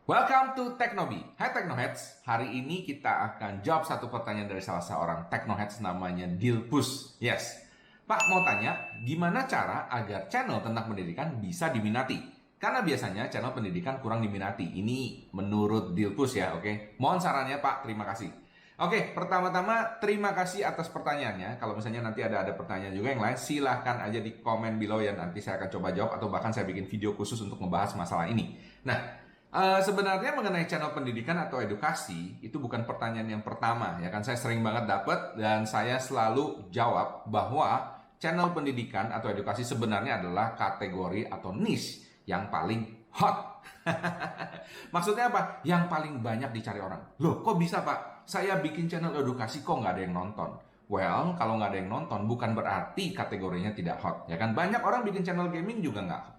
Welcome to Teknobi. Hai Teknoheads, hari ini kita akan jawab satu pertanyaan dari salah seorang Teknoheads namanya Dilpus. Yes, Pak mau tanya, gimana cara agar channel tentang pendidikan bisa diminati? Karena biasanya channel pendidikan kurang diminati. Ini menurut Dilpus ya, oke? Mohon sarannya Pak, terima kasih. Oke, pertama-tama terima kasih atas pertanyaannya. Kalau misalnya nanti ada pertanyaan juga yang lain, silahkan aja di komen below ya. Nanti saya akan coba jawab atau bahkan saya bikin video khusus untuk membahas masalah ini. Nah, sebenarnya mengenai channel pendidikan atau edukasi itu bukan pertanyaan yang pertama ya kan, saya sering banget dapat dan saya selalu jawab bahwa channel pendidikan atau edukasi sebenarnya adalah kategori atau niche yang paling hot. Maksudnya apa? Yang paling banyak dicari orang. Loh, kok bisa Pak? Saya bikin channel edukasi kok nggak ada yang nonton. Well, kalau nggak ada yang nonton bukan berarti kategorinya tidak hot ya kan. Banyak orang bikin channel gaming juga nggak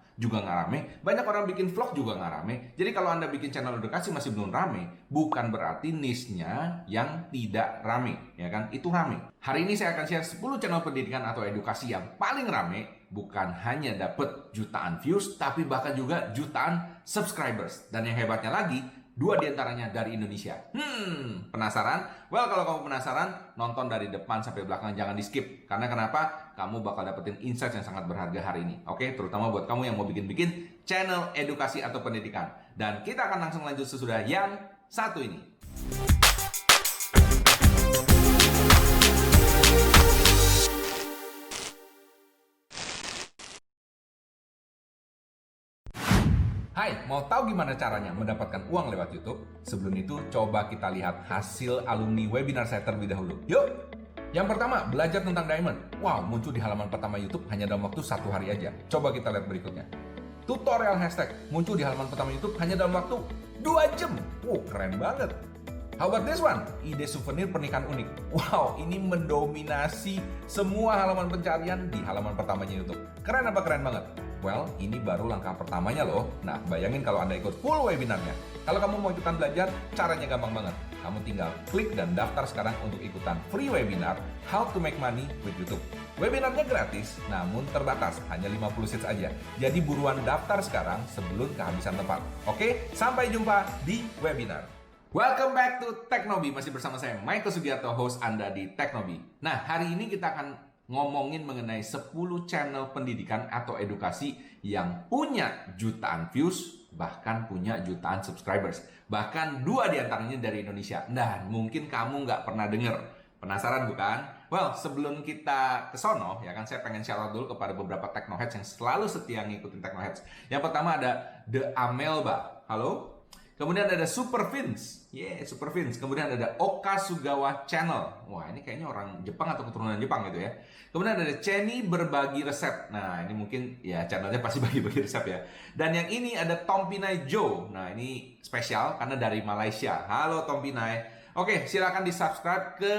rame. Banyak orang bikin vlog juga nggak rame. Jadi kalau Anda bikin channel edukasi masih belum rame, bukan berarti niche-nya yang tidak rame, ya kan? Itu rame. Hari ini saya akan share 10 channel pendidikan atau edukasi yang paling rame, bukan hanya dapat jutaan views, tapi bahkan juga jutaan subscribers. Dan yang hebatnya lagi, 2 diantaranya dari Indonesia. Penasaran? Well, kalau kamu penasaran, nonton dari depan sampai belakang, jangan di skip. Karena kenapa? Kamu bakal dapetin insight yang sangat berharga hari ini. Oke, terutama buat kamu yang mau bikin channel edukasi atau pendidikan. Dan kita akan langsung lanjut sesudah yang satu ini. Hai, mau tahu gimana caranya mendapatkan uang lewat YouTube? Sebelum itu, coba kita lihat hasil alumni webinar saya terlebih dahulu. Yuk! Yang pertama, belajar tentang diamond. Wow, muncul di halaman pertama YouTube hanya dalam waktu 1 hari aja. Coba kita lihat berikutnya. Tutorial hashtag muncul di halaman pertama YouTube hanya dalam waktu 2 jam. Wow, keren banget. How about this one? Ide souvenir pernikahan unik. Wow, ini mendominasi semua halaman pencarian di halaman pertamanya YouTube. Keren apa keren banget? Well, ini baru langkah pertamanya loh. Nah, bayangin kalau Anda ikut full webinarnya. Kalau kamu mau ikutan belajar, caranya gampang banget. Kamu tinggal klik dan daftar sekarang untuk ikutan free webinar How to Make Money with YouTube. Webinarnya gratis, namun terbatas, hanya 50 seats aja. Jadi buruan daftar sekarang sebelum kehabisan tempat. Oke, sampai jumpa di webinar. Welcome back to Teknobi. Masih bersama saya, Michael Sugiarto, host Anda di Teknobi. Nah, hari ini kita akan ngomongin mengenai 10 channel pendidikan atau edukasi yang punya jutaan views, bahkan punya jutaan subscribers. Bahkan 2 diantaranya dari Indonesia. Nah, mungkin kamu nggak pernah dengar. Penasaran bukan? Well, sebelum kita ke sono, ya kan, saya pengen shout out dulu kepada beberapa Teknoheads yang selalu setia ngikutin Teknoheads. Yang pertama ada The Amelba. Halo? Kemudian ada Super Vince. Super Vince. Kemudian ada Oka Sugawa Channel. Wah, ini kayaknya orang Jepang atau keturunan Jepang gitu ya. Kemudian ada Chenny Berbagi Resep. Nah, ini mungkin ya channelnya pasti bagi-bagi resep ya. Dan yang ini ada Tompinai Joe. Nah, ini spesial karena dari Malaysia. Halo Tompinai. Oke, silakan di-subscribe ke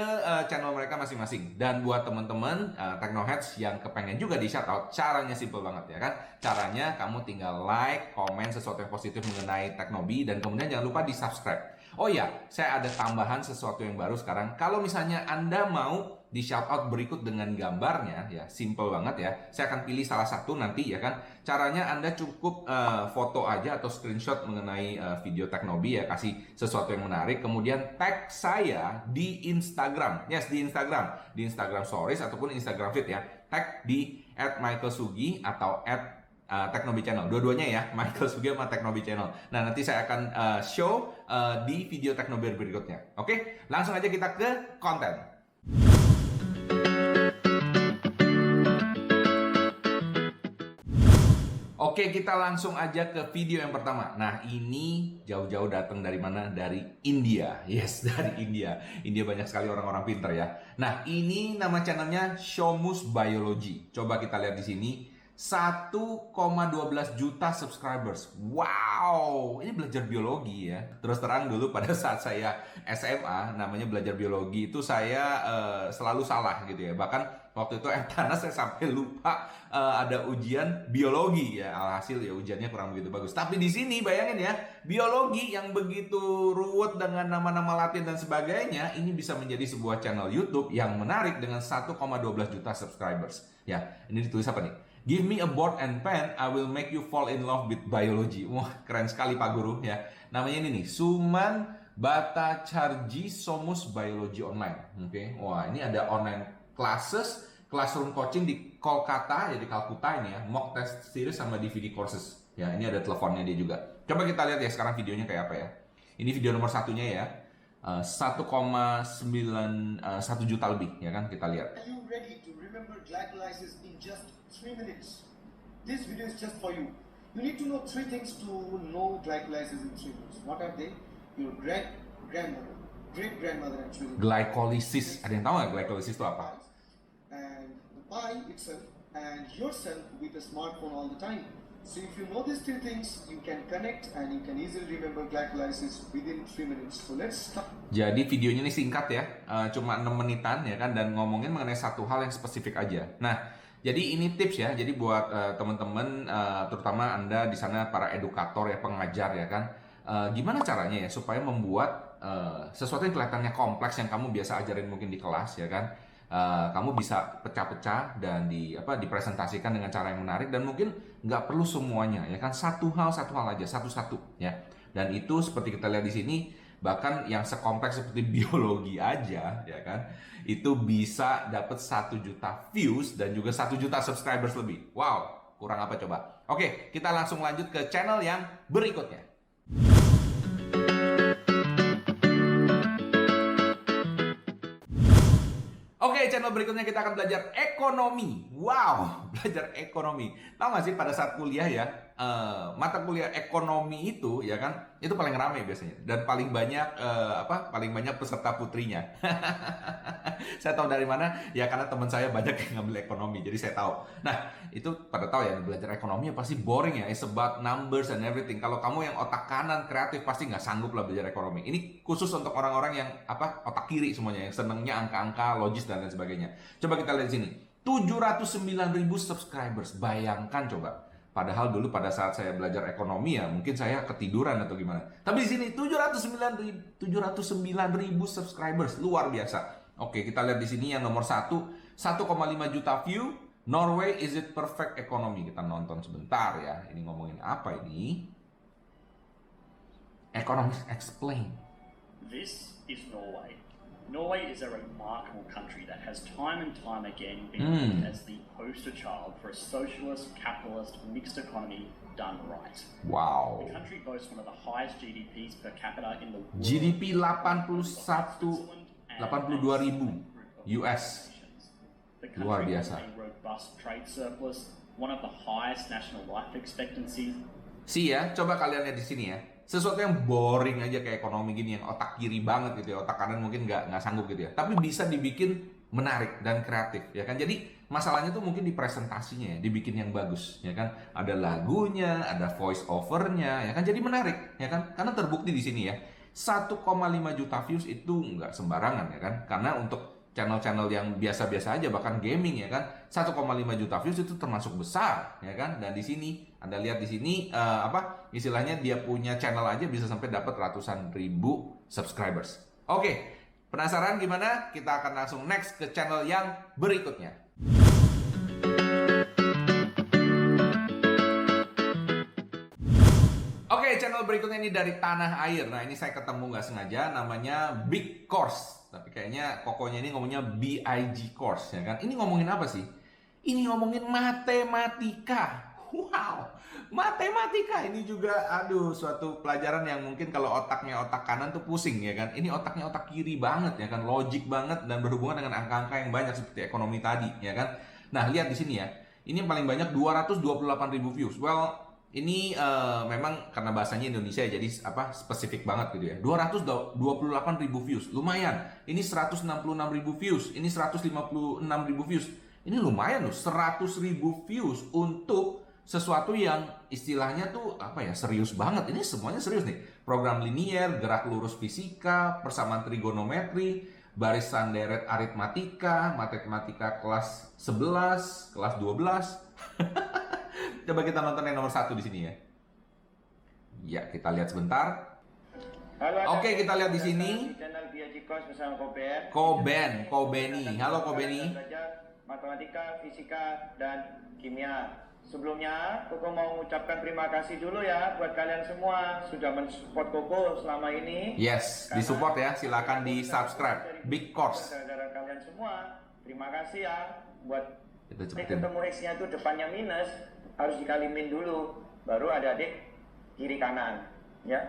channel mereka masing-masing. Dan buat teman-teman Teknoheads yang kepengen juga di-shoutout, caranya simple banget ya kan. Caranya kamu tinggal like, komen sesuatu yang positif mengenai Teknobi, dan kemudian jangan lupa di-subscribe. Oh iya, saya ada tambahan sesuatu yang baru sekarang. Kalau misalnya Anda mau di shoutout berikut dengan gambarnya, ya simple banget ya. Saya akan pilih salah satu nanti ya kan. Caranya Anda cukup foto aja atau screenshot mengenai video Teknobi ya, kasih sesuatu yang menarik, kemudian tag saya di Instagram. Yes, di Instagram Stories ataupun Instagram Feed ya. Tag di @michaelsugi atau Teknobi Channel, dua-duanya ya, Michael Sugi sama Teknobi Channel. Nah, nanti saya akan show di video Teknobi berikutnya. Oke, langsung aja kita ke konten. Oke, kita langsung aja ke video yang pertama. Nah, ini jauh-jauh datang dari mana? Dari India. Yes, dari India. India banyak sekali orang-orang pintar ya. Nah, ini nama channelnya Shomus Biology. Coba kita lihat di sini. 1,12 juta subscribers. Wow, ini belajar biologi ya. Terus terang dulu pada saat saya SMA, namanya belajar biologi itu saya selalu salah gitu ya. Bahkan waktu itu Eptanas saya sampai lupa ada ujian biologi ya. Alhasil ya ujiannya kurang begitu bagus. Tapi di sini bayangin ya, biologi yang begitu ruwet dengan nama-nama Latin dan sebagainya, ini bisa menjadi sebuah channel YouTube yang menarik dengan 1,12 juta subscribers. Ya, ini ditulis apa nih? Give me a board and pen, I will make you fall in love with biology. Wah, keren sekali Pak Guru ya. Namanya ini nih, Suman Bhattacharjee Somus Biology Online. Oke, wah ini ada online classes, classroom coaching di Kolkata, jadi Kalkuta ini ya, mock test series sama DVD courses. Ya, ini ada teleponnya dia juga. Coba kita lihat ya sekarang videonya kayak apa ya. Ini video nomor satunya ya. 1,91 juta lebih ya kan, kita lihat. Are you ready to remember glycolysis in just 3 minutes? This video is just for you. You need to know 3 things to know glycolysis in 3 minutes. What are they? Your great-grandmother, great-grandmother actually. Glycolysis, ada yang tahu nggak glycolysis itu apa? And the pie itself, and yourself with a smartphone all the time. So if you know these 3 things, you can connect and you can easily remember glycolysis within 3 minutes. So let's start. Jadi videonya ini singkat ya, cuma 6 menitan ya kan, dan ngomongin mengenai satu hal yang spesifik aja. Nah, jadi ini tips ya, jadi buat teman-teman, terutama Anda di sana para edukator ya, pengajar ya kan, gimana caranya ya supaya membuat sesuatu yang kelihatannya kompleks yang kamu biasa ajarin mungkin di kelas ya kan, kamu bisa pecah-pecah dan dipresentasikan dengan cara yang menarik, dan mungkin nggak perlu semuanya ya kan, satu hal aja, satu-satu ya. Dan itu seperti kita lihat di sini, bahkan yang sekompleks seperti biologi aja ya kan, itu bisa dapat 1 juta views dan juga 1 juta subscribers lebih. Wow, kurang apa coba? Oke, kita langsung lanjut ke channel yang berikutnya. Oke, channel berikutnya kita akan belajar ekonomi. Wow, belajar ekonomi. Tahu nggak sih pada saat kuliah ya, mata kuliah ekonomi itu ya kan, itu paling ramai biasanya dan paling banyak paling banyak peserta putrinya. Saya tahu dari mana ya, karena teman saya banyak yang ngambil ekonomi, jadi saya tahu. Nah, itu pada tahu ya, belajar ekonomi ya pasti boring ya, it's about numbers and everything. Kalau kamu yang otak kanan kreatif pasti nggak sanggup lah belajar ekonomi. Ini khusus untuk orang-orang yang otak kiri semuanya, yang senengnya angka-angka, logis dan lain sebagainya. Coba kita lihat di sini, 709.000 subscribers. Bayangkan coba. Padahal dulu pada saat saya belajar ekonomi ya mungkin saya ketiduran atau gimana. Tapi di sini 709.000 subscribers, luar biasa. Oke, kita lihat di sini yang nomor 1, 1,5 juta view. Norway is it perfect economy. Kita nonton sebentar ya. Ini ngomongin apa ini? Economists explain. This is Norway. Norway is a remarkable country that has time and time again been looked as the poster child for a socialist, capitalist, mixed economy done right. Wow. The country boasts one of the highest GDPs per capita in the world. GDP 82.000 US. The Luar country has biasa. a robust trade surplus, one of the highest national life expectancies. Ya, coba kalian lihat di sini ya. Sesuatu yang boring aja kayak ekonomi gini, yang otak kiri banget gitu ya, otak kanan mungkin nggak sanggup gitu ya. Tapi bisa dibikin menarik dan kreatif ya kan. Jadi masalahnya tuh mungkin di presentasinya ya, dibikin yang bagus ya kan. Ada lagunya, ada voice overnya ya kan. Jadi menarik ya kan. Karena terbukti di sini ya, 1,5 juta views itu nggak sembarangan ya kan. Karena untuk channel-channel yang biasa-biasa aja, bahkan gaming ya kan, 1,5 juta views itu termasuk besar ya kan. Dan di sini Anda lihat di sini istilahnya dia punya channel aja bisa sampai dapat ratusan ribu subscribers. Oke, penasaran gimana? Kita akan langsung next ke channel yang berikutnya. Oke, channel berikutnya ini dari tanah air. Nah, ini saya ketemu nggak sengaja, namanya Big Course. Tapi kayaknya kokonya ini ngomongnya BIG Course ya kan. Ini ngomongin apa sih? Ini ngomongin matematika. Wow, matematika ini juga suatu pelajaran yang mungkin kalau otaknya otak kanan tuh pusing ya kan. Ini otaknya otak kiri banget ya kan, logik banget dan berhubungan dengan angka-angka yang banyak seperti ekonomi tadi ya kan. Nah, lihat di sini ya. Ini yang paling banyak 228.000 views. Well, ini memang karena bahasanya Indonesia jadi spesifik banget gitu ya. 228.000 views, lumayan. Ini 166.000 views, ini 156.000 views. Ini lumayan loh, 100.000 views untuk sesuatu yang istilahnya tuh serius banget. Ini semuanya serius nih. Program linier, gerak lurus fisika, persamaan trigonometri, barisan deret aritmatika, matematika kelas 11, kelas 12. Coba kita nonton yang nomor 1 di sini ya. Ya, kita lihat sebentar. Oke, kita lihat di sini. Kobeni. Halo Kobeni. Matematika, fisika, dan kimia. Sebelumnya, Koko mau mengucapkan terima kasih dulu ya buat kalian semua sudah mensupport Koko selama ini. Yes, disupport ya. Silakan di subscribe. Big Course. Gara-gara kalian semua, terima kasih ya buat Kita ini cepetin. ketemu X-nya tuh depannya minus, harus dikali min dulu, baru adik-adik kiri kanan, ya.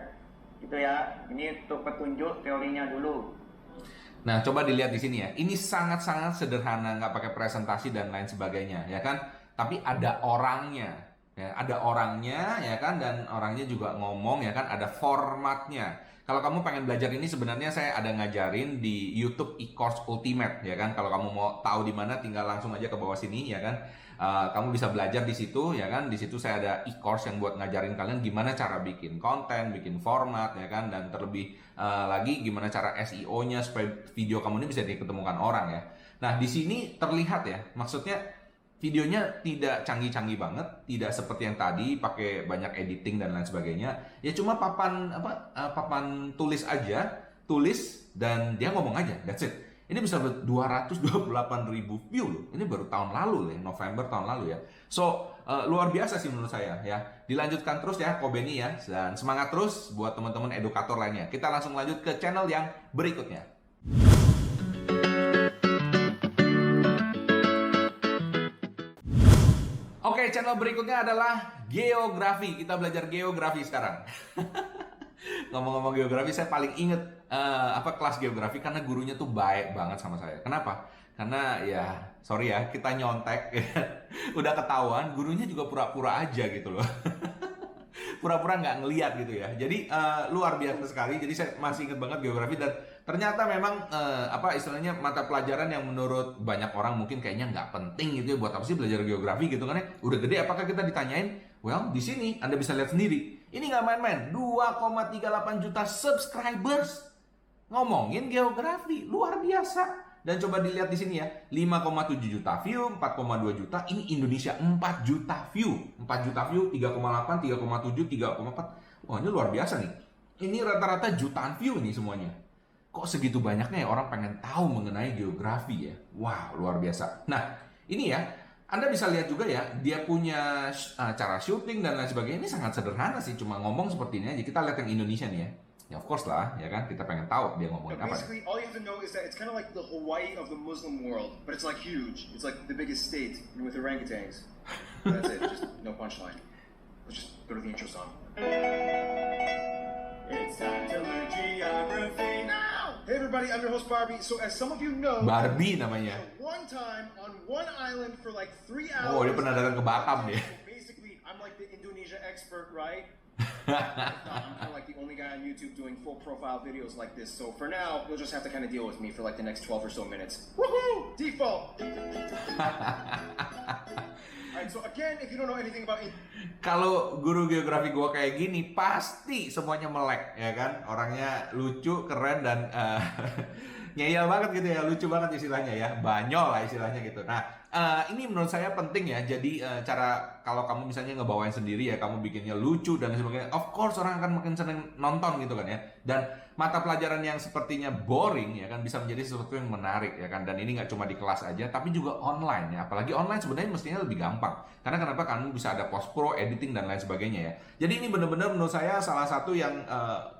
Gitu ya. Ini untuk petunjuk teorinya dulu. Nah, coba dilihat di sini ya. Ini sangat-sangat sederhana, nggak pakai presentasi dan lain sebagainya, ya kan? Tapi ada orangnya, ya, ada orangnya, ya kan? Dan orangnya juga ngomong, ya kan? Ada formatnya. Kalau kamu pengen belajar ini, sebenarnya saya ada ngajarin di YouTube e-course Ultimate, ya kan? Kalau kamu mau tahu di mana, tinggal langsung aja ke bawah sini, ya kan? Kamu bisa belajar di situ, ya kan? Di situ saya ada e-course yang buat ngajarin kalian gimana cara bikin konten, bikin format, ya kan? Dan terlebih lagi gimana cara SEO-nya supaya video kamu ini bisa diketemukan orang, ya. Nah, di sini terlihat ya, maksudnya videonya tidak canggih-canggih banget, tidak seperti yang tadi pakai banyak editing dan lain sebagainya. Ya cuma papan tulis aja, tulis dan dia ngomong aja, that's it. Ini bisa 228.000 view loh. Ini baru tahun lalu ya, November tahun lalu ya. So, luar biasa sih menurut saya ya. Dilanjutkan terus ya Kobeni ya, dan semangat terus buat teman-teman edukator lainnya. Kita langsung lanjut ke channel yang berikutnya. Oke, channel berikutnya adalah geografi. Kita belajar geografi sekarang. Ngomong-ngomong geografi, saya paling inget kelas geografi karena gurunya tuh baik banget sama saya. Kenapa? Karena ya, sorry ya, kita nyontek. Udah ketahuan, gurunya juga pura-pura aja gitu loh. Pura-pura nggak ngeliat gitu ya. Jadi luar biasa sekali. Jadi saya masih inget banget geografi dan ternyata memang istilahnya mata pelajaran yang menurut banyak orang mungkin kayaknya nggak penting gitu ya, buat apa sih belajar geografi gitu kan ya. Udah gede apakah kita ditanyain? Well, di sini Anda bisa lihat sendiri. Ini nggak main-main, 2,38 juta subscribers ngomongin geografi, luar biasa. Dan coba dilihat di sini ya, 5,7 juta view, 4,2 juta. Ini Indonesia 4 juta view, 4 juta view, 3,8, 3,7, 3,4. Oh, ini luar biasa nih. Ini rata-rata jutaan view nih semuanya. Kok segitu banyaknya ya orang pengen tahu mengenai geografi ya? Wow, luar biasa. Nah, ini ya, Anda bisa lihat juga ya, dia punya cara syuting dan lain sebagainya. Ini sangat sederhana sih, cuma ngomong seperti ini aja. Kita lihat yang Indonesia nih ya. Ya of course lah, ya kan? Kita pengen tahu dia ngomongin apa. Basically, all you have to know is that it's kind of like the Hawaii of the Muslim world, but it's like huge. It's like the biggest state with orangutans. That's it. Just no punchline. Let's just go to the intro song. It's time to learn geography now. Hey everybody, I'm your host Barbie. So as some of you know, Barbie namanya. one time on one island for like 3 hours. Oh, dia pernah datang ke Batam dia. So basically, I'm like the Indonesia expert, right? I'm kind of like the only guy on YouTube doing full profile videos like this. So for now, you'll just have to kind of deal with me for like the next 12 or so minutes. Woohoo! Default. Alright, so again, if you don't know anything about Kalau guru geografi gua kayak gini, pasti semuanya melek, ya kan? Orangnya lucu, keren, dan ngeyel banget gitu ya, lucu banget istilahnya ya, banyol lah istilahnya gitu. Nah, ini menurut saya penting ya. Jadi cara kalau kamu misalnya ngebawain sendiri ya, kamu bikinnya lucu dan sebagainya, of course orang akan makin seneng nonton gitu kan ya. Dan mata pelajaran yang sepertinya boring ya kan bisa menjadi sesuatu yang menarik ya kan. Dan ini nggak cuma di kelas aja, tapi juga online ya. Apalagi online sebenarnya mestinya lebih gampang. Karena kenapa? Kamu bisa ada post pro, editing dan lain sebagainya ya. Jadi ini benar-benar menurut saya salah satu yang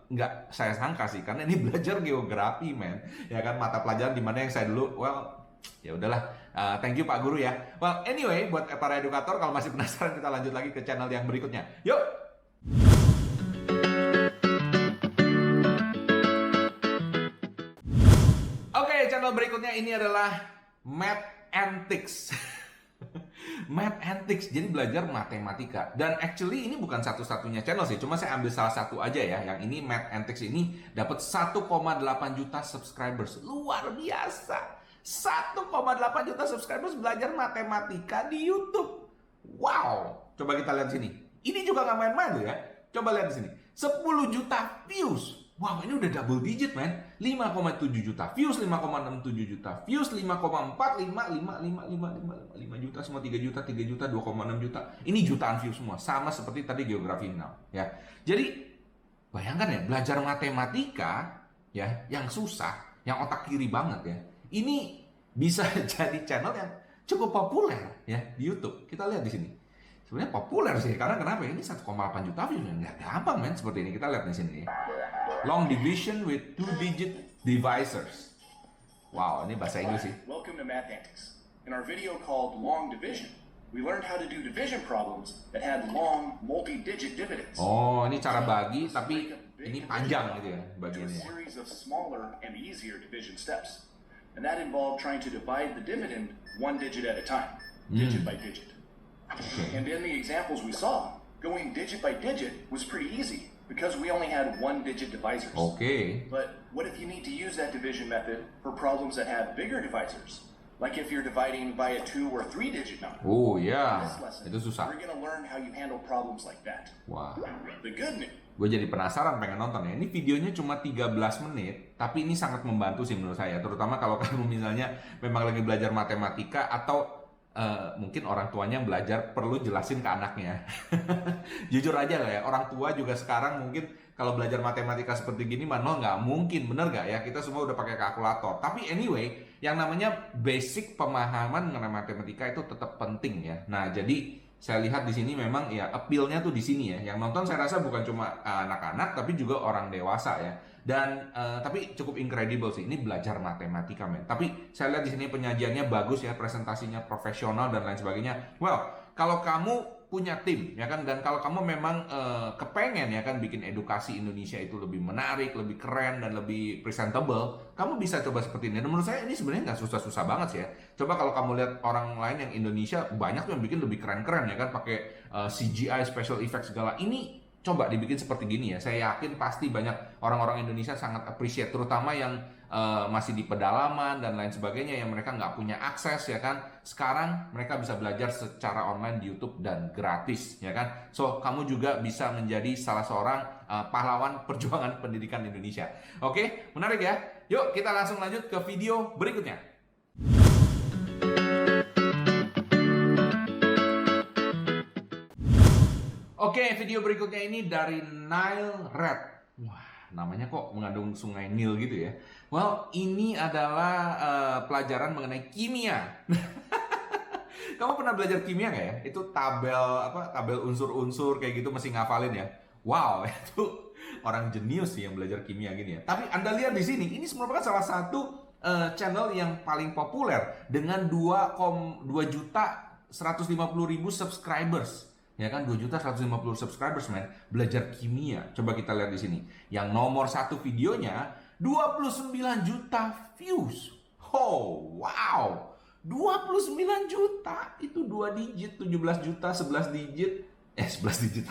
nggak saya sangka sih, karena ini belajar geografi men ya kan, mata pelajaran dimana yang saya dulu ya udahlah, thank you Pak Guru ya. Well anyway, buat para edukator kalau masih penasaran, kita lanjut lagi ke channel yang berikutnya, yuk. Oke, channel berikutnya ini adalah Math Antics. Math Antics, jadi belajar matematika. Dan actually ini bukan satu-satunya channel sih, cuma saya ambil salah satu aja ya. Yang ini Math Antics ini dapat 1,8 juta subscribers. Luar biasa. 1,8 juta subscribers belajar matematika di YouTube. Wow. Coba kita lihat sini. Ini juga nggak main-main loh ya. Coba lihat di sini. 10 juta views. Wow, ini udah double digit, man. 5,7 juta views, 5,67 juta views, 5,4, 5 juta, semua 3 juta, 2,6 juta. Ini jutaan views semua, sama seperti tadi geografi now, ya. Jadi, bayangkan ya, belajar matematika, ya, yang susah, yang otak kiri banget ya. Ini bisa jadi channel yang cukup populer ya di YouTube. Kita lihat di sini. sebenarnya populer sih. Karena kenapa? Ini 1,8 juta views. Nggak gampang men seperti ini. Kita lihat di sini. Long division with 2-digit divisors. Wow, ini bahasa Inggris sih. Welcome to Math Antics. In our video called Long Division, we learned how to do division problems that had long, multi-digit dividends. Oh, ini cara bagi, tapi ini panjang gitu ya To a bagiannya. series of smaller and easier division steps. And that involved trying to divide the dividend one digit at a time, digit by digit. And in the examples we saw, going digit by digit was pretty easy because we only had one-digit divisors. Oke. But what if you need to use that division method for problems that have bigger divisors? Like if you're dividing by a 2 or 3-digit number. Oh In ya, this lesson, itu susah. we're going to learn how you handle problems like that. Wah, The good news. gue jadi penasaran pengen nonton ya. Ini videonya cuma 13 menit, tapi ini sangat membantu sih menurut saya. Terutama kalau kamu misalnya memang lagi belajar matematika atau mungkin orang tuanya yang belajar perlu jelasin ke anaknya. Jujur aja lah ya, orang tua juga sekarang mungkin kalau belajar matematika seperti gini, manual nggak mungkin, bener nggak ya? Kita semua udah pakai kalkulator. Tapi anyway, yang namanya basic pemahaman mengenai matematika itu tetap penting ya. Nah, jadi saya lihat di sini memang ya appeal-nya tuh di sini ya. Yang nonton saya rasa bukan cuma anak-anak tapi juga orang dewasa ya. Dan tapi cukup incredible sih. Ini belajar matematika men. Tapi saya lihat di sini penyajiannya bagus ya, presentasinya profesional dan lain sebagainya. Well, kalau kamu punya tim ya kan, dan kalau kamu memang kepengen ya kan bikin edukasi Indonesia itu lebih menarik, lebih keren dan lebih presentable, kamu bisa coba seperti ini. Dan menurut saya ini sebenarnya nggak susah-susah banget sih ya. Coba kalau kamu lihat orang lain yang Indonesia banyak tuh yang bikin lebih keren-keren ya kan, pakai CGI, special effects segala. Ini coba dibikin seperti gini ya. Saya yakin pasti banyak orang-orang Indonesia sangat appreciate, terutama yang masih di pedalaman dan lain sebagainya yang mereka nggak punya akses ya kan. Sekarang mereka bisa belajar secara online di YouTube dan gratis ya kan. So kamu juga bisa menjadi salah seorang pahlawan perjuangan pendidikan Indonesia. Oke, menarik ya. Yuk kita langsung lanjut ke video berikutnya. Oke, video berikutnya ini dari Nile Red. Wah, namanya kok mengandung sungai Nil gitu ya. Well, ini adalah pelajaran mengenai kimia. Kamu pernah belajar kimia nggak ya? Itu tabel unsur-unsur kayak gitu mesti ngafalin ya. Wow, itu orang jenius sih yang belajar kimia gini ya. Tapi Anda lihat di sini, ini merupakan salah satu channel yang paling populer dengan 2.150.000 subscribers. Ya kan, 2.150.000 subscribers men, belajar kimia. Coba kita lihat di sini. Yang nomor 1 videonya 29 juta views. Oh, wow. 29 juta itu 2 digit, 17 juta, 11 digit. 11 digit.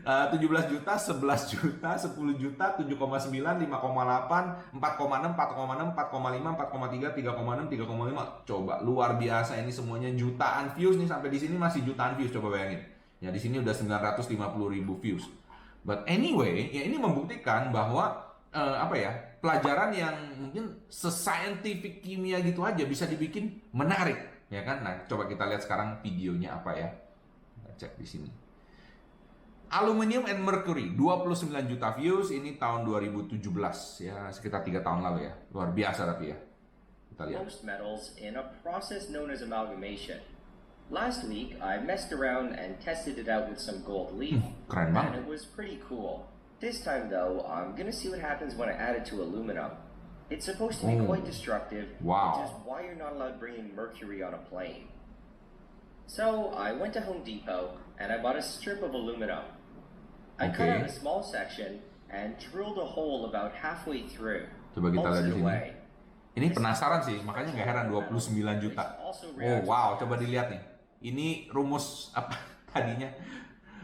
17 juta, 11 juta, 10 juta, 7,9, 5,8, 4,6, 4,6, 4,5, 4,3, 3,6, 3,5. Coba luar biasa, ini semuanya jutaan views nih, sampai di sini masih jutaan views, coba bayangin. Ya di sini udah 950.000 views. But anyway, ya ini membuktikan bahwa pelajaran yang mungkin se-scientific kimia gitu aja bisa dibikin menarik, ya kan? Nah, coba kita lihat sekarang videonya apa ya. Kita cek di sini. Aluminium and mercury, 29 juta views, ini tahun 2017 ya, sekitar 3 tahun lalu ya. Luar biasa tapi ya. Kita lihat. Most metals in a process known as amalgamation. Last week, I messed around and tested it out with some gold leaf, keren and banget. it was pretty cool. This time though, I'm gonna see what happens when I add it to aluminum. It's supposed to be quite destructive, Wow. which is why you're not allowed bringing mercury on a plane. So, I went to Home Depot, and I bought a strip of aluminum. I cut out a small section, and drilled a hole about halfway through. Coba kita lihat di Bolted sini. away. Ini penasaran sih, makanya nggak heran 29 juta. Oh wow, coba dilihat nih. Ini rumus apa tadinya?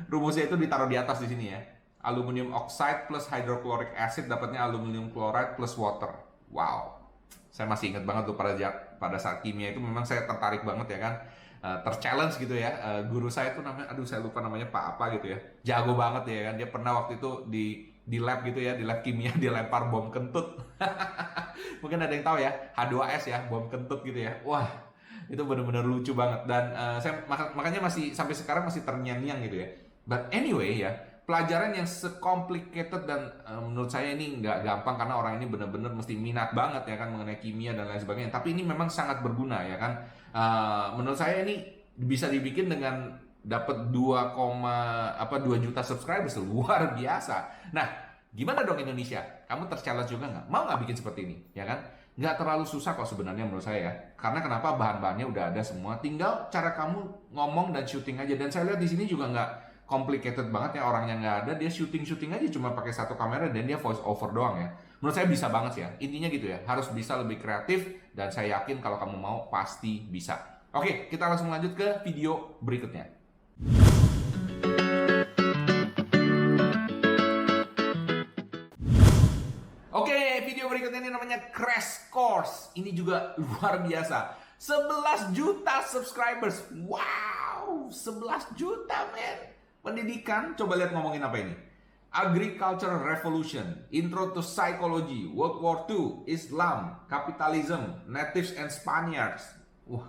Rumusnya itu ditaruh di atas di sini ya. Aluminium oxide plus hydrochloric acid dapatnya aluminium chloride plus water. Wow. Saya masih ingat banget tuh pada saat kimia itu memang saya tertarik banget ya kan. Terchallenge gitu ya. Guru saya tuh namanya, saya lupa namanya Pak apa gitu ya. Jago banget ya kan. Dia pernah waktu itu di lab gitu ya, di lab kimia dia lempar bom kentut. Mungkin ada yang tahu ya, H2S ya, bom kentut gitu ya. Wah, itu benar-benar lucu banget. Dan saya makanya masih sampai sekarang masih terngiang-ngiang gitu ya. But anyway ya, pelajaran yang se-complicated dan menurut saya ini nggak gampang karena orang ini benar-benar mesti minat banget ya kan mengenai kimia dan lain sebagainya. Tapi ini memang sangat berguna ya kan. Menurut saya ini bisa dibikin dengan dapat 2 juta subscribers, luar biasa. Nah, gimana dong Indonesia? Kamu terchallenge juga nggak? Mau nggak bikin seperti ini, ya kan? Nggak terlalu susah kok sebenarnya menurut saya ya. Karena kenapa, bahan-bahannya udah ada semua, tinggal cara kamu ngomong dan syuting aja. Dan saya lihat di sini juga nggak complicated banget ya, orangnya nggak ada, dia syuting aja cuma pakai satu kamera dan dia voice over doang ya. Menurut saya bisa banget ya. Intinya gitu ya, harus bisa lebih kreatif dan saya yakin kalau kamu mau pasti bisa. Oke, kita langsung lanjut ke video berikutnya. Oke, video berikutnya ini namanya Crash Course. Ini juga luar biasa. 11 juta subscribers. Wow, 11 juta men. Pendidikan, coba lihat ngomongin apa ini. Agricultural Revolution, Intro to Psychology, World War II, Islam, Capitalism, Natives and Spaniards. Wah,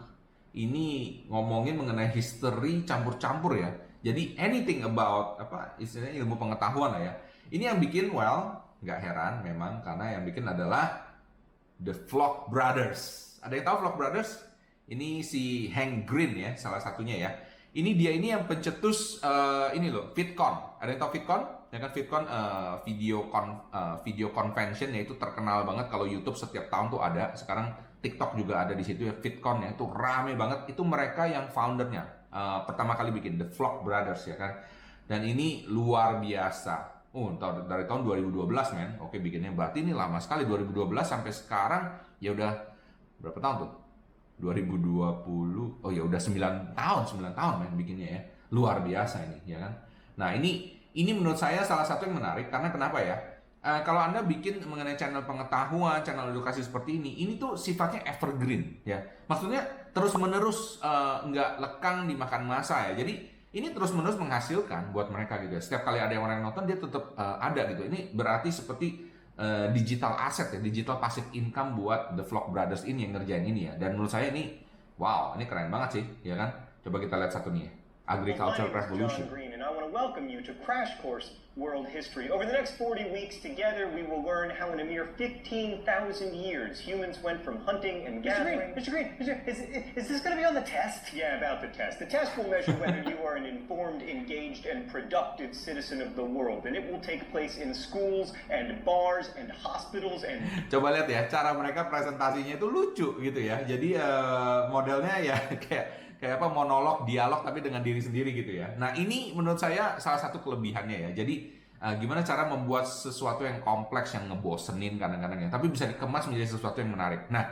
ini ngomongin mengenai history campur-campur ya. Jadi anything about istilahnya ilmu pengetahuan lah ya. Ini yang bikin, nggak heran memang karena yang bikin adalah The Vlog Brothers. Ada yang tahu Vlog Brothers? Ini si Hank Green ya, salah satunya ya. Dia yang pencetus ini loh, VidCon. Ada yang tahu VidCon? Ya kan VidCon video convention ya, itu terkenal banget. Kalau YouTube setiap tahun tuh ada. Sekarang TikTok juga ada di situ ya, VidCon ya. Itu rame banget. Itu mereka yang foundernya. Pertama kali bikin The Vlog Brothers ya kan. Dan ini luar biasa. Dari tahun 2012 men. Oke, bikinnya berarti ini lama sekali, 2012 sampai sekarang ya udah berapa tahun tuh? 2020. Oh ya udah 9 tahun men bikinnya ya. Luar biasa ini ya kan. Nah, ini menurut saya salah satu yang menarik karena kenapa ya? Kalau Anda bikin mengenai channel pengetahuan, channel edukasi seperti ini tuh sifatnya evergreen ya. Maksudnya terus-menerus nggak lekang dimakan masa ya. Jadi ini terus-menerus menghasilkan buat mereka gitu. Setiap kali ada orang yang nonton dia tetap ada gitu. Ini berarti seperti digital asset ya, digital passive income buat The Vlog Brothers ini yang ngerjain ini ya. Dan menurut saya ini, wow, ini keren banget sih, ya kan? Coba kita lihat satu nih ya. Agricultural Revolution. John Green, and I want to welcome you to Crash Course World History. Over the next 40 weeks together, we will learn how in a mere 15,000 years humans went from hunting and gathering. Mr. Green, is this going to be on the test? Yeah, about the test. The test will measure whether you are an informed, engaged, and productive citizen of the world, and it will take place in schools and bars and hospitals and. Coba lihat ya, cara mereka presentasinya itu lucu gitu ya. Jadi modelnya ya kayak monolog, dialog tapi dengan diri sendiri gitu ya. Nah, ini menurut saya salah satu kelebihannya ya. Jadi gimana cara membuat sesuatu yang kompleks, yang ngebosenin kadang-kadang ya, tapi bisa dikemas menjadi sesuatu yang menarik. Nah,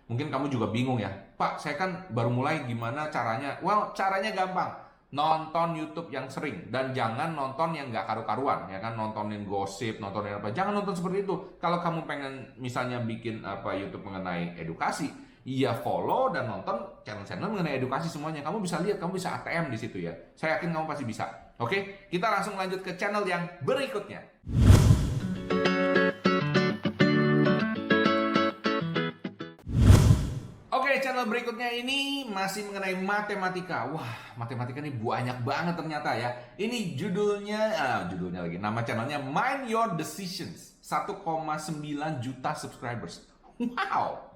mungkin kamu juga bingung ya, Pak, saya kan baru mulai, gimana caranya? Well, caranya gampang. Nonton YouTube yang sering dan jangan nonton yang nggak karu-karuan ya kan, nontonin gosip, nontonin apa. Jangan nonton seperti itu. Kalau kamu pengen misalnya bikin YouTube mengenai edukasi, iya follow dan nonton channel-channel mengenai edukasi semuanya. Kamu bisa lihat, kamu bisa ATM di situ ya. Saya yakin kamu pasti bisa. Oke, kita langsung lanjut ke channel yang berikutnya. Oke, channel berikutnya ini masih mengenai matematika. Wah, matematika ini banyak banget ternyata ya. Ini judulnya lagi. Nama channelnya Mind Your Decisions. 1,9 juta subscribers. Wow.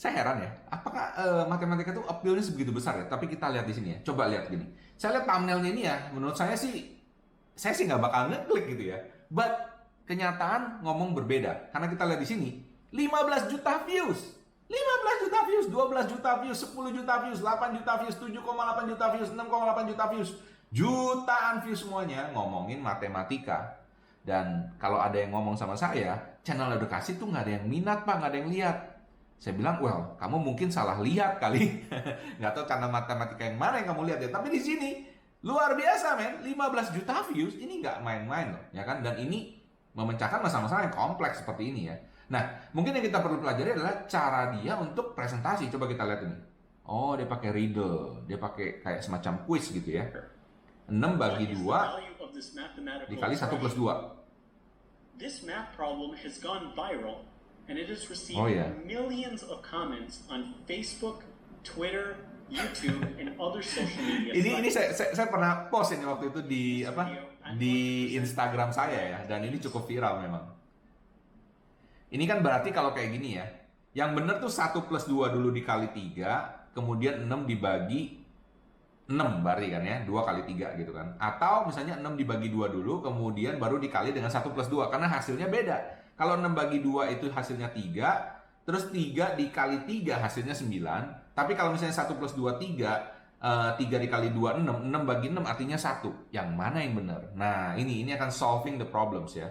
Saya heran ya, apakah matematika itu appeal-nya sebegitu besar ya? Tapi kita lihat di sini ya. Coba lihat gini. Saya lihat thumbnail-nya ini ya, menurut saya sih nggak bakal ngeklik gitu ya. But kenyataan ngomong berbeda. Karena kita lihat di sini, 15 juta views. 15 juta views, 12 juta views, 10 juta views, 8 juta views, 7,8 juta views, 6,8 juta views. Jutaan views semuanya ngomongin matematika. Dan kalau ada yang ngomong sama saya, channel edukasi tuh nggak ada yang minat Pak, nggak ada yang lihat. Saya bilang, well, kamu mungkin salah lihat kali. Nggak tahu channel matematika yang mana yang kamu lihat ya. Tapi di sini, luar biasa men. 15 juta views, ini nggak main-main loh. Ya kan? Dan ini memecahkan masalah-masalah yang kompleks seperti ini ya. Nah, mungkin yang kita perlu pelajari adalah cara dia untuk presentasi. Coba kita lihat ini. Oh, dia pakai riddle. Dia pakai kayak semacam quiz gitu ya. 6 bagi 2 dikali 1 plus 2. This math problem has gone viral and it has received millions of comments on Facebook, Twitter, YouTube, and other social media sites. Ini saya pernah post ini waktu itu di Instagram saya ya, dan ini cukup viral memang. Ini kan berarti kalau kayak gini ya, yang bener tuh 1 plus 2 dulu dikali 3, kemudian 6 dibagi 6 berarti kan ya, 2 kali 3 gitu kan. Atau misalnya 6 dibagi 2 dulu, kemudian baru dikali dengan 1 plus 2, karena hasilnya beda. Kalau 6 bagi 2 itu hasilnya 3, terus 3 dikali 3 hasilnya 9. Tapi kalau misalnya 1 plus 2, 3 dikali 2, 6 bagi 6 artinya 1. Yang mana yang benar? Nah ini akan solving the problems ya.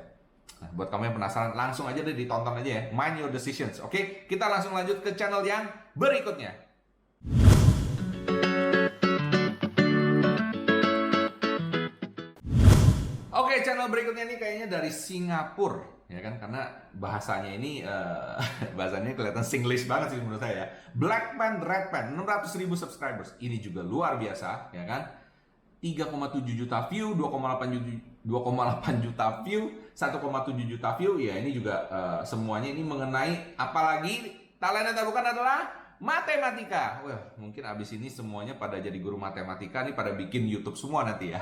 Nah, buat kamu yang penasaran, langsung aja deh ditonton aja ya. Mind your decisions. Oke, kita langsung lanjut ke channel yang berikutnya. Oke, channel berikutnya ini kayaknya dari Singapura, ya kan? Karena bahasanya ini bahasanya kelihatan Singlish banget sih menurut saya. Black Pen, Red Pen, 600.000 subscribers. Ini juga luar biasa, ya kan? 3,7 juta view, 2,8 juta view, 1,7 juta view. Ya ini juga semuanya ini mengenai, apalagi talenta bukan adalah matematika. Wah, mungkin abis ini semuanya pada jadi guru matematika nih, pada bikin YouTube semua nanti ya.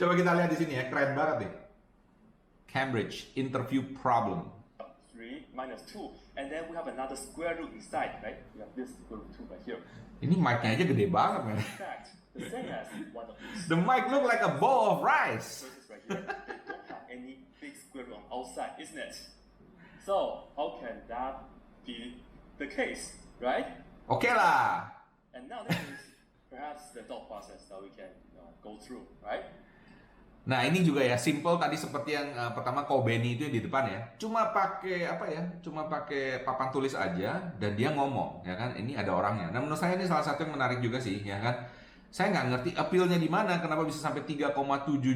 Coba kita lihat di sini ya, keren banget nih. Cambridge interview problem. 3 minus 2, and then we have another square root inside, right? We have this square root 2 right here. Ini mic-nya aja gede banget, man. In fact, the same as one of these. The mic look like a bowl of rice. Verses right here. They don't have any big square root on outside, isn't it? So, how can that be the case, right? Oke lah. And now that is perhaps the thought process that we can go through, right? Nah ini juga ya, simple tadi seperti yang pertama Kobeni itu di depan ya. Cuma pakai apa ya? Cuma pakai papan tulis aja dan dia ngomong, ya kan? Ini ada orangnya. Nah menurut saya ini salah satu yang menarik juga sih, ya kan? Saya nggak ngerti appeal-nya di mana, kenapa bisa sampai 3,7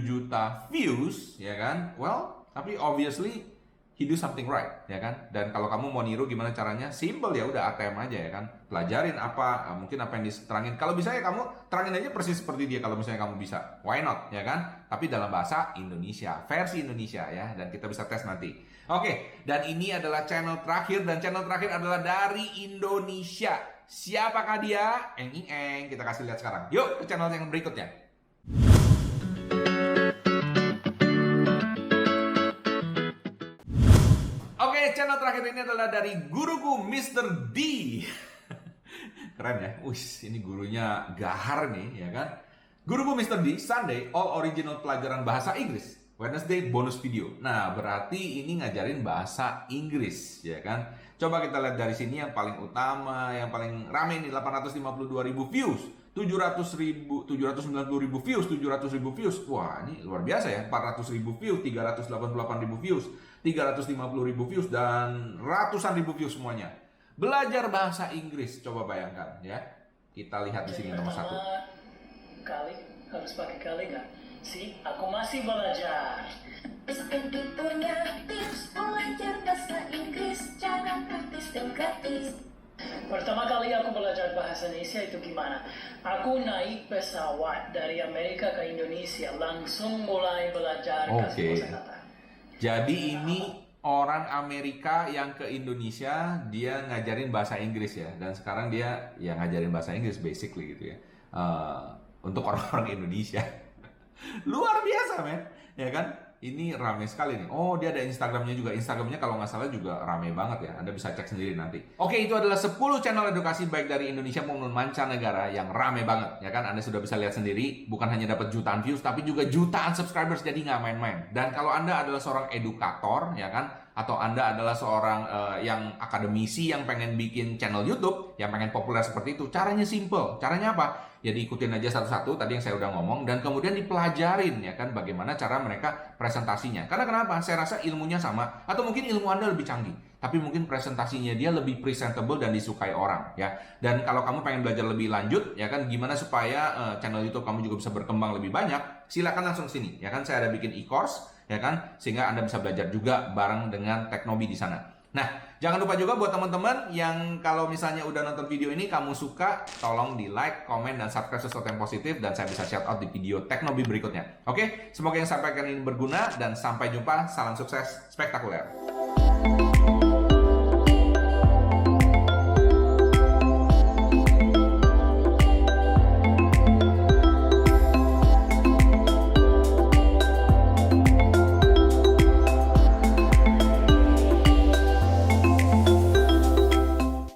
juta views, ya kan? Well, tapi obviously he do something right, ya kan? Dan kalau kamu mau niru gimana caranya? Simple ya, udah ATM aja ya kan? Pelajarin apa, mungkin apa yang diterangin. Kalau bisa ya kamu terangin aja persis seperti dia kalau misalnya kamu bisa. Why not, ya kan? Tapi dalam bahasa Indonesia, versi Indonesia ya, dan kita bisa tes nanti. Oke, dan ini adalah channel terakhir, dan channel terakhir adalah dari Indonesia. Siapakah dia? Eng, kita kasih lihat sekarang. Yuk ke channel yang berikutnya. Oke, channel terakhir ini adalah dari guruku Mr. D. Keren ya, ini gurunya gahar nih, ya kan? Guruku Mr. D, Sunday, all original pelajaran bahasa Inggris. Wednesday, bonus video. Nah, berarti ini ngajarin bahasa Inggris, ya kan? Coba kita lihat dari sini yang paling utama, yang paling rame nih, 852.000 views. 790.000 views, 700.000 views. Wah, ini luar biasa ya. 400.000 views, 388.000 views, 350.000 views, dan ratusan ribu views semuanya. Belajar bahasa Inggris, coba bayangkan ya. Kita lihat di sini nomor 1. Kali, harus pakai kali nggak? Si, aku masih belajar. Jadi punya tips belajar bahasa Inggris, cara praktis dan gratis. Pertama kali aku belajar bahasa Indonesia itu gimana? Aku naik pesawat dari Amerika ke Indonesia, langsung mulai belajar kosakata. Jadi ini orang Amerika yang ke Indonesia, dia ngajarin bahasa Inggris ya, dan sekarang dia ya ngajarin bahasa Inggris basically gitu ya, untuk orang-orang Indonesia. Luar biasa men, ya kan? Ini rame sekali nih. Oh, dia ada Instagramnya juga. Instagramnya kalau nggak salah juga rame banget ya. Anda bisa cek sendiri nanti. Oke, itu adalah 10 channel edukasi baik dari Indonesia maupun mancanegara yang rame banget. Ya kan, Anda sudah bisa lihat sendiri. Bukan hanya dapat jutaan views, tapi juga jutaan subscribers. Jadi nggak main-main. Dan kalau Anda adalah seorang edukator, ya kan, atau Anda adalah seorang yang akademisi yang pengen bikin channel YouTube, yang pengen populer seperti itu, caranya simple. Caranya apa? Ya diikutin aja satu-satu tadi yang saya udah ngomong, dan kemudian dipelajarin ya kan bagaimana cara mereka presentasinya. Karena kenapa? Saya rasa ilmunya sama, atau mungkin ilmu Anda lebih canggih, tapi mungkin presentasinya dia lebih presentable dan disukai orang ya. Dan kalau kamu pengen belajar lebih lanjut ya kan, gimana supaya channel YouTube kamu juga bisa berkembang lebih banyak, silakan langsung sini ya kan. Saya ada bikin e-course ya kan, sehingga Anda bisa belajar juga bareng dengan Teknobi di sana. Nah, jangan lupa juga buat teman-teman yang kalau misalnya udah nonton video ini kamu suka, tolong di like, komen, dan subscribe sesuatu yang positif, dan saya bisa shout out di video Teknobi berikutnya. Oke, semoga yang sampaikan ini berguna, dan sampai jumpa. Salam sukses spektakuler.